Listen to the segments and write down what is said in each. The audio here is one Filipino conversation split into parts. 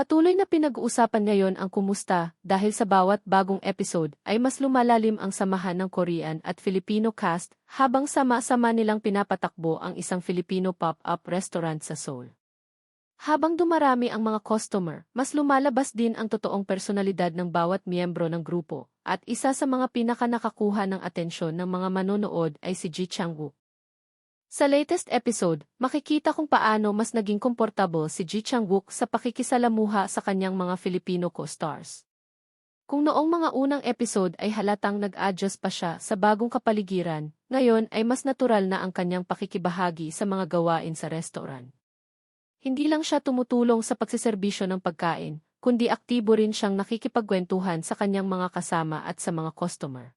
Patuloy na pinag-uusapan ngayon ang kumusta dahil sa bawat bagong episode ay mas lumalalim ang samahan ng Korean at Filipino cast habang sama-sama nilang pinapatakbo ang isang Filipino pop-up restaurant sa Seoul. Habang dumarami ang mga customer, mas lumalabas din ang totoong personalidad ng bawat miyembro ng grupo, at isa sa mga pinaka-nakakuha ng atensyon ng mga manonood ay si Ji Chang-wook. Sa latest episode, makikita kung paano mas naging komportable si Ji Chang-wook sa pakikisalamuha sa kanyang mga Filipino co-stars. Kung noong mga unang episode ay halatang nag-adjust pa siya sa bagong kapaligiran, ngayon ay mas natural na ang kanyang pakikibahagi sa mga gawain sa restaurant. Hindi lang siya tumutulong sa pagsiserbisyo ng pagkain, kundi aktibo rin siyang nakikipagkwentuhan sa kanyang mga kasama at sa mga customer.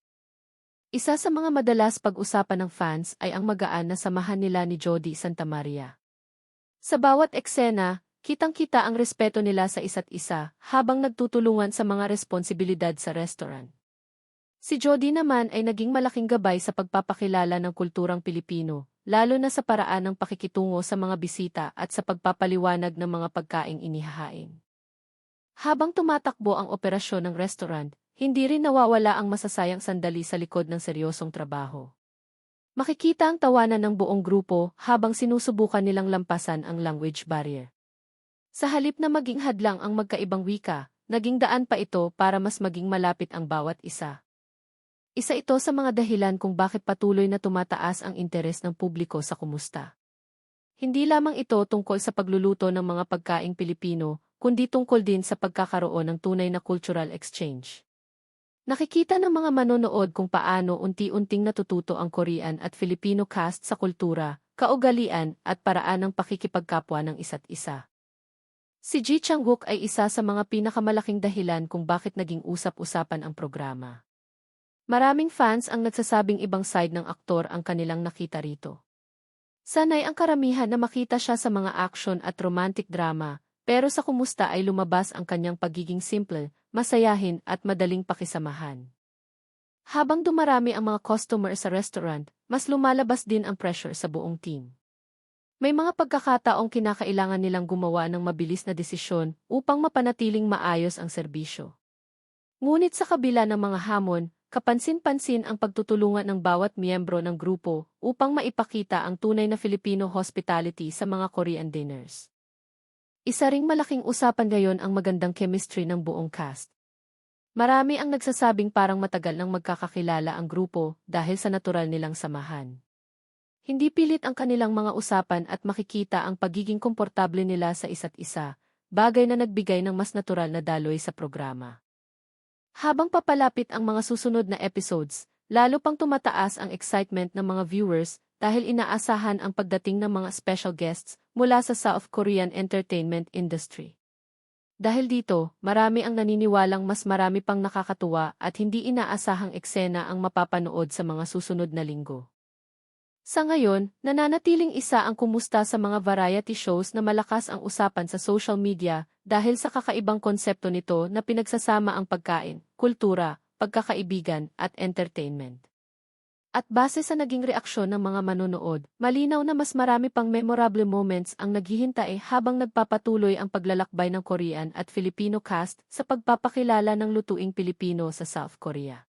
Isa sa mga madalas pag-usapan ng fans ay ang magaan na samahan nila ni Jody Santa Maria. Sa bawat eksena, kitang-kita ang respeto nila sa isa't isa habang nagtutulungan sa mga responsibilidad sa restaurant. Si Jody naman ay naging malaking gabay sa pagpapakilala ng kulturang Pilipino, lalo na sa paraan ng pakikitungo sa mga bisita at sa pagpapaliwanag ng mga pagkaing inihahain. Habang tumatakbo ang operasyon ng restaurant, hindi rin nawawala ang masasayang sandali sa likod ng seryosong trabaho. Makikita ang tawanan ng buong grupo habang sinusubukan nilang lampasan ang language barrier. Sa halip na maging hadlang ang magkaibang wika, naging daan pa ito para mas maging malapit ang bawat isa. Isa ito sa mga dahilan kung bakit patuloy na tumataas ang interes ng publiko sa kumusta. Hindi lamang ito tungkol sa pagluluto ng mga pagkaing Pilipino, kundi tungkol din sa pagkakaroon ng tunay na cultural exchange. Nakikita ng mga manonood kung paano unti-unting natututo ang Korean at Filipino cast sa kultura, kaugalian at paraan ng pakikipagkapwa ng isa't isa. Si Ji Chang-wook ay isa sa mga pinakamalaking dahilan kung bakit naging usap-usapan ang programa. Maraming fans ang nagsasabing ibang side ng aktor ang kanilang nakita rito. Sanay ang karamihan na makita siya sa mga action at romantic drama, pero sa kumusta ay lumabas ang kanyang pagiging simple, masayahin at madaling pakisamahan. Habang dumarami ang mga customer sa restaurant, mas lumalabas din ang pressure sa buong team. May mga pagkakataong kinakailangan nilang gumawa ng mabilis na desisyon upang mapanatiling maayos ang serbisyo. Ngunit sa kabila ng mga hamon, kapansin-pansin ang pagtutulungan ng bawat miyembro ng grupo upang maipakita ang tunay na Filipino hospitality sa mga Korean dinners. Isa ring malaking usapan ngayon ang magandang chemistry ng buong cast. Marami ang nagsasabing parang matagal nang magkakakilala ang grupo dahil sa natural nilang samahan. Hindi pilit ang kanilang mga usapan at makikita ang pagiging komportable nila sa isa't isa, bagay na nagbigay ng mas natural na daloy sa programa. Habang papalapit ang mga susunod na episodes, lalo pang tumataas ang excitement ng mga viewers dahil inaasahan ang pagdating ng mga special guests mula sa South Korean entertainment industry. Dahil dito, marami ang naniniwalang mas marami pang nakakatuwa at hindi inaasahang eksena ang mapapanood sa mga susunod na linggo. Sa ngayon, nananatiling isa ang kumusta sa mga variety shows na malakas ang usapan sa social media dahil sa kakaibang konsepto nito na pinagsasama ang pagkain, kultura, pagkakaibigan at entertainment. At base sa naging reaksyon ng mga manonood, malinaw na mas marami pang memorable moments ang naghihintay habang nagpapatuloy ang paglalakbay ng Korean at Filipino cast sa pagpapakilala ng lutuing Pilipino sa South Korea.